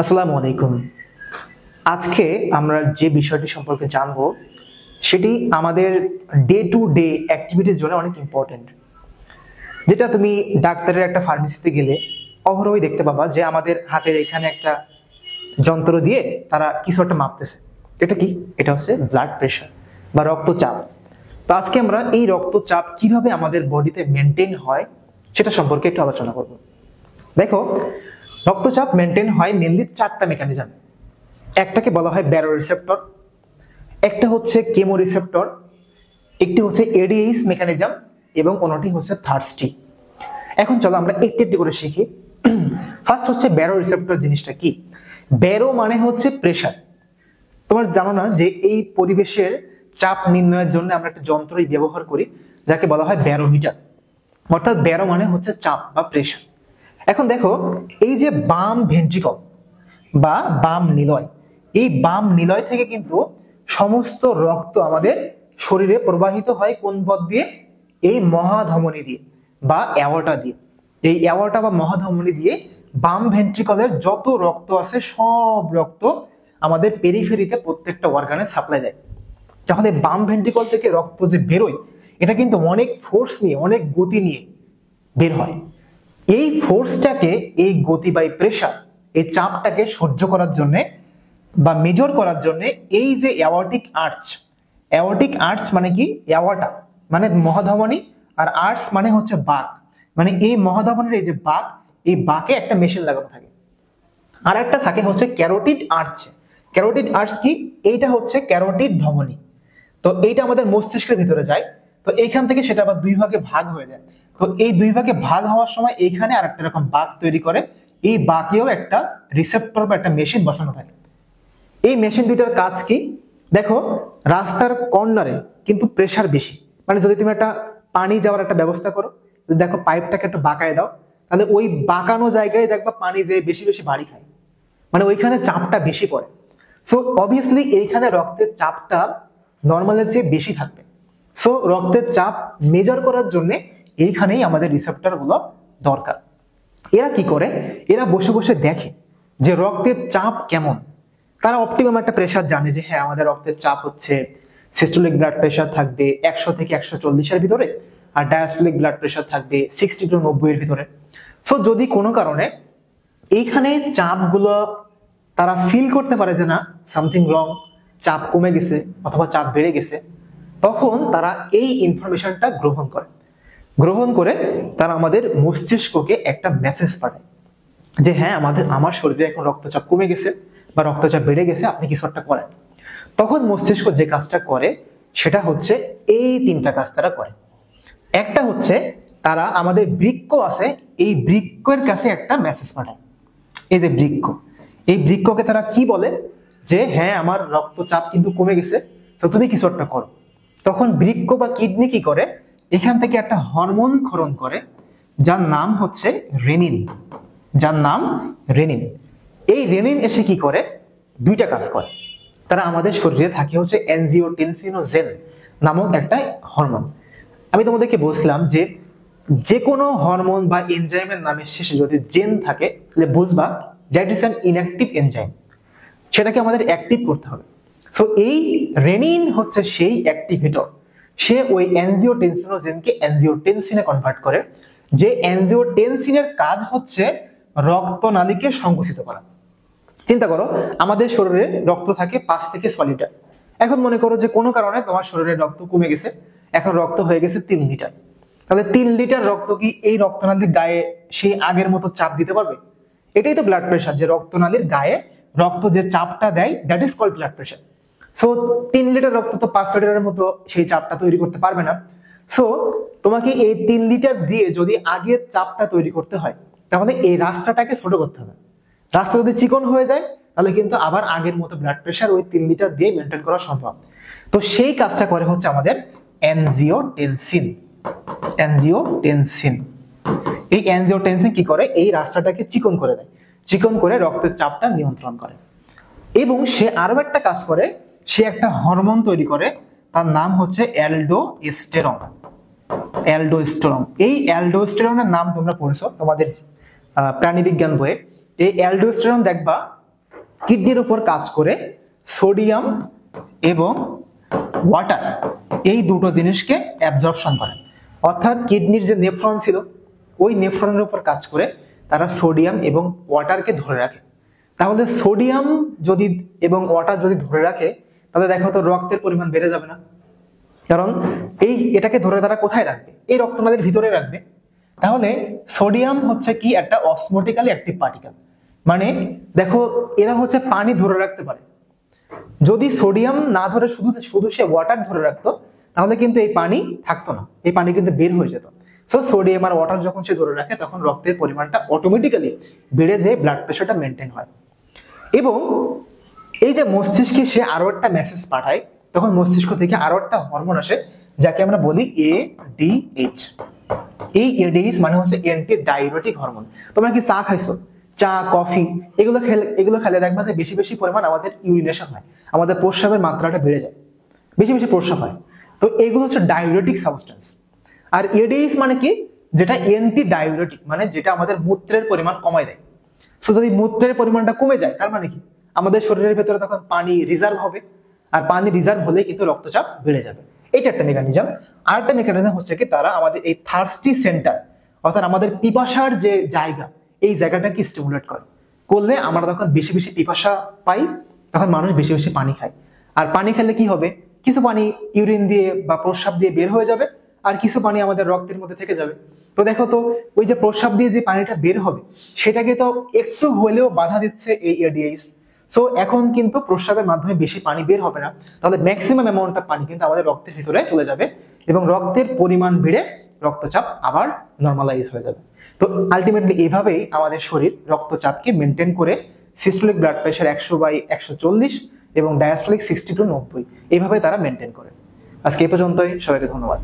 আসসালামু আলাইকুম। আজকে আমরা যে বিষয়টি সম্পর্কে জানব সেটি আমাদের ডে টু ডে অ্যাক্টিভিটির জন্য অনেক ইম্পর্টেন্ট। যেটা তুমি ডাক্তারের একটা ফার্মেসিতে গেলে অহরহই দেখতে পাবা যে আমাদের হাতের এখানে একটা যন্ত্র দিয়ে তারা কিছু একটা মাপতেছে। এটা কি? এটা হচ্ছে ব্লাড প্রেশার বা রক্তচাপ। তো আজকে আমরা এই রক্তচাপ কিভাবে আমাদের বডিতে মেনটেন হয় সেটা সম্পর্কে একটু আলোচনা করব। দেখো, রক্তচাপ মেনটেন হয় মেনলি চারটা মেকানিজম। একটাকে বলা হয় ব্যারো রিসেপ্টর, একটা হচ্ছে কেমো রিসেপ্টর, একটি হচ্ছে এডিএইচ মেকানিজম এবং অন্যটি হচ্ছে থার্স্টি। এখন চলো আমরা একটি একটি করে শিখি। ফার্স্ট হচ্ছে ব্যারো রিসেপ্টর। জিনিসটা কি? ব্যারো মানে হচ্ছে প্রেশার। তোমার জানো না যে এই পরিবেশের চাপ নির্ণয়ের জন্য আমরা একটা যন্ত্রই ব্যবহার করি যাকে বলা হয় ব্যারোমিটার। অর্থাৎ ব্যারো মানে হচ্ছে চাপ বা প্রেশার। এখন দেখো, এই যে বাম ভেন্ট্রিকল বা বাম নিলয়, এই বাম নিলয় থেকে কিন্তু সমস্ত রক্ত আমাদের শরীরে প্রবাহিত হয় কোন পথ দিয়ে? এই মহাধমনী দিয়ে বা অ্যাওর্টা দিয়ে। এই অ্যাওর্টা বা মহাধমনী দিয়ে বাম ভেন্ট্রিকলের যত রক্ত আছে সব রক্ত আমাদের পেরিফেরিতে প্রত্যেকটা অর্গানে সাপ্লাই দেয়। তাহলে বাম ভেন্ট্রিকল থেকে রক্ত যে বেরোয় এটা কিন্তু অনেক ফোর্স নিয়ে, অনেক গতি নিয়ে বের হয়। এই ফোর্সটাকে, এই গতি বা প্রেশার, এই চাপটাকে সহ্য করার জন্য বা মেজর করার জন্য এই যে অ্যাওর্টিক আর্চ মানে কি? অ্যাওর্টা মানে মহাধমনী, আর আর্চ মানে হচ্ছে বাঁক, মানে এই মহাধমনীর এই যে বাঁক, এই বাঁকে একটা মেশিন লাগানো থাকে। আর একটা থাকে হচ্ছে ক্যারোটিড আর্চ। ক্যারোটিড আর্চ কি? এইটা হচ্ছে ক্যারোটিড ধমনী। তো এইটা আমাদের মস্তিষ্কের ভিতরে যায়। তো এইখান থেকে সেটা আবার দুই ভাগে ভাগ হয়ে যায়। তো এই দুই ভাগে ভাগ হওয়ার সময় এইখানে আর একটা রকম বাঁক তৈরি করে। এই বাঁকেও একটা রিসেপ্টর বা একটা মেশিন বসানো থাকে। এই মেশিন দুইটার কাজ কি? দেখো, রাস্তার কর্নারে কিন্তু প্রেসার বেশি। মানে যদি তুমি একটা পানি যাওয়ার একটা ব্যবস্থা করো, যদি দেখো পাইপটাকে একটু বাঁকায় দাও, তাহলে ওই বাঁকানো জায়গায় দেখবা পানি যে বেশি বেশি বাড়ি খায়, মানে ওইখানে চাপটা বেশি পড়ে। সো অবভিয়াসলি এইখানে রক্তের চাপটা নর্মালের চেয়ে বেশি থাকবে। সো রক্তের চাপ মেজার করার জন্য এইখানেই আমাদের রিসেপ্টর গুলো দরকার। এরা কি করে? এরা বসে বসে দেখে যে রক্তের চাপ কেমন। তারা অপটিমাম একটা প্রেসার জানে যে হ্যাঁ, আমাদের রক্তের চাপ হচ্ছে সিস্টোলিক ব্লাড প্রেসার থাকবে 100 থেকে 140 এর ভিতরে, আর ডায়াস্টোলিক ব্লাড প্রেসার থাকবে 60 টু 90 এর ভিতরে। সো যদি কোনো কারণে এইখানে চাপগুলো তারা ফিল করতে পারে যে না, সামথিং রং, চাপ কমে গেছে অথবা চাপ বেড়ে গেছে, তখন তারা এই ইনফরমেশনটা গ্রহণ করে তারা আমাদের মস্তিষ্ককে একটা মেসেজ পাঠায় যে হ্যাঁ, আমার শরীরে এখন রক্তচাপ কমে গেছে বা রক্তচাপ বেড়ে গেছে, আপনি কিছু একটা করেন। তখন মস্তিষ্ক যে কাজটা করে সেটা হচ্ছে এই তিনটা কাজ তারা করে। একটা হচ্ছে তারা আমাদের বৃক্ক আছে, এই বৃক্কের কাছে একটা মেসেজ পাঠায়। এই যে বৃক্ক, এই বৃক্ককে তারা কি বলে যে হ্যাঁ, আমার রক্তচাপ কিন্তু কমে গেছে, তো তুমি কিছু একটা করো। তখন বৃক্ক বা কিডনি কি করে? এখান থেকে একটা হরমোন ক্ষরণ করে যার নাম হচ্ছে রেনিন। এই রেনিন এসে কি করে? দুইটা কাজ করে। তারা আমাদের শরীরে থাকে হচ্ছে অ্যানজিওটেনসিনোজেন নামক একটা হরমোন। আমি তোমাদেরকে বলছিলাম যে যে কোনো হরমোন বা এনজাইমের নামের শেষে যদি জেন থাকে তাহলে বুঝবা that is an inactive enzyme, সেটাকে আমাদের অ্যাক্টিভ করতে হবে। সো এই রেনিন হচ্ছে সেই অ্যাক্টিভেটর। সে ওই অ্যানজিওটেনসিনোজেনকে অ্যানজিওটেনসিনে কনভার্ট করে, যে অ্যানজিওটেনসিনের কাজ হচ্ছে রক্তনালীকে সংকুচিত করা। চিন্তা করো, আমাদের শরীরে রক্ত থাকে 5 থেকে 6 লিটার। এখন মনে করো যে কোনো কারণে তোমার শরীরে রক্ত কমে গেছে, এখন রক্ত হয়ে গেছে 3 লিটার। তাহলে 3 লিটার রক্ত কি এই রক্তনালীর গায়ে সেই আগের মতো চাপ দিতে পারবে? এটাই তো ব্লাড প্রেশার, যে রক্তনালীর গায়ে রক্ত যে চাপটা দেয়, that is called blood pressure. So 3 litre রক্ত তো 5 লিটারের মতো সেই চাপটা তৈরি করতে পারবে না। সো তোমাকে এই 3 লিটার দিয়ে যদি আগের চাপটা তৈরি করতে হয়, তাহলে এই রাস্তাটাকে ছোট করতে হবে। রাস্তা যদি চিকন হয়ে যায় তাহলে কিন্তু আবার আগের মতো ব্লাড প্রেশার ওই 3 লিটার দিয়ে মেনটেন করা সম্ভব। তো সেই কাজটা করে হচ্ছে আমাদের অ্যানজিওটেনসিন। এই অ্যানজিওটেনসিন কি করে? এই রাস্তাটাকে চিকন করে দেয়, চিকন করে রক্তের চাপটা নিয়ন্ত্রণ করে। এবং সে আরো একটা কাজ করে, সে একটা হরমোন তৈরি করে, তার নাম হচ্ছে অ্যালডোস্টেরন। এই অ্যালডোস্টেরনের নাম তোমরা পড়েছো তোমাদের প্রাণীবিজ্ঞান বইয়ে। এই অ্যালডোস্টেরন দেখবা কিডনির উপর কাজ করে সোডিয়াম এবং ওয়াটার এই দুটো জিনিসকে অ্যাবজর্পশন করে। অর্থাৎ কিডনির যে নেফ্রন ছিল ওই নেফ্রনের উপর কাজ করে তারা সোডিয়াম এবং ওয়াটারকে ধরে রাখে। তাহলে সোডিয়াম যদি এবং ওয়াটার যদি ধরে রাখে তাহলে দেখো তো রক্তের পরিমাণ বেড়ে যাবে না? কারণ এটাকে ধরে তারা কোথায় রাখবে? এই রক্তনালীর ভিতরে রাখবে। তাহলে সোডিয়াম হচ্ছে কি একটা অসমোটিক্যালি অ্যাক্টিভ পার্টিকেল, মানে দেখো এরা হচ্ছে পানি ধরে রাখতে পারে। যদি সোডিয়াম না ধরে শুধু সে ওয়াটার ধরে রাখতো তাহলে কিন্তু এই পানি থাকতো না, এই পানি কিন্তু বের হয়ে যেত। সো সোডিয়াম আর ওয়াটার যখন সে ধরে রাখে তখন রক্তের পরিমাণটা অটোমেটিক্যালি বেড়ে যেয়ে ব্লাড প্রেশারটা মেনটেন হয়। এবং এই যে মস্তিষ্কে সে আরো একটা মেসেজ পাঠায়, তখন মস্তিষ্ক থেকে আরো একটা হরমোন আসে যাকে আমরা বলি ADH। এই ADH মানে হচ্ছে অ্যান্টি ডায়ুরেটিক হরমোন। তোমরা কি চা খাইছো? চা, কফি এগুলো খেলে দেখবা যে বেশি বেশি পরিমাণ আমাদের ইউরিনেশন হয়, আমাদের প্রস্রাবের মাত্রাটা বেড়ে যায়, বেশি বেশি প্রস্রাব হয়। তো এগুলো হচ্ছে ডায়ুরেটিক সাবস্টেন্স। আর ADH মানে কি? যেটা অ্যান্টি ডায়ুরেটিক, মানে যেটা আমাদের মূত্রের পরিমাণ কমায় দেয়। সো যদি মূত্রের পরিমাণটা কমে যায় তার মানে কি আমাদের শরীরের ভেতরে তখন পানি রিজার্ভ হবে, আর পানি রিজার্ভ হলে কিন্তু রক্তচাপ বেড়ে যাবে। এটা একটা মেকানিজম। আর একটা মেকানিজম হচ্ছে কি তারা আমাদের এই থার্স্টি সেন্টার, অর্থাৎ আমাদের পিপাসার যে জায়গা, এই জায়গাটাকে স্টিমুলেট করলে আমরা তখন বেশি বেশি পিপাসা পাই, তখন মানুষ বেশি বেশি পানি খায়। আর পানি খেলে কি হবে? কিছু পানি ইউরিন দিয়ে বা প্রস্রাব দিয়ে বের হয়ে যাবে, আর কিছু পানি আমাদের রক্তের মধ্যে থেকে যাবে। তো দেখো তো ওই যে প্রস্রাব দিয়ে যে পানিটা বের হবে সেটাকে তো একটু হলেও বাধা দিচ্ছে এই ADH। সো এখন কিন্তু প্রস্রাবের মাধ্যমে বেশি পানি বের হবে না, তাহলে ম্যাক্সিমাম অ্যামাউন্ট অফ পানি কিন্তু আমাদের রক্তের ভিতরে চলে যাবে এবং রক্তের পরিমাণ বেড়ে রক্তচাপ আবার নর্মালাইজ হয়ে যাবে। তো আলটিমেটলি এইভাবেই আমাদের শরীর রক্তচাপকে মেনটেন করে সিস্টোলিক ব্লাড প্রেশার 100/140 এবং ডায়াস্টোলিক 60 to 90 এইভাবে তারা মেনটেন করে। আজকে এই পর্যন্তই, সবাইকে ধন্যবাদ।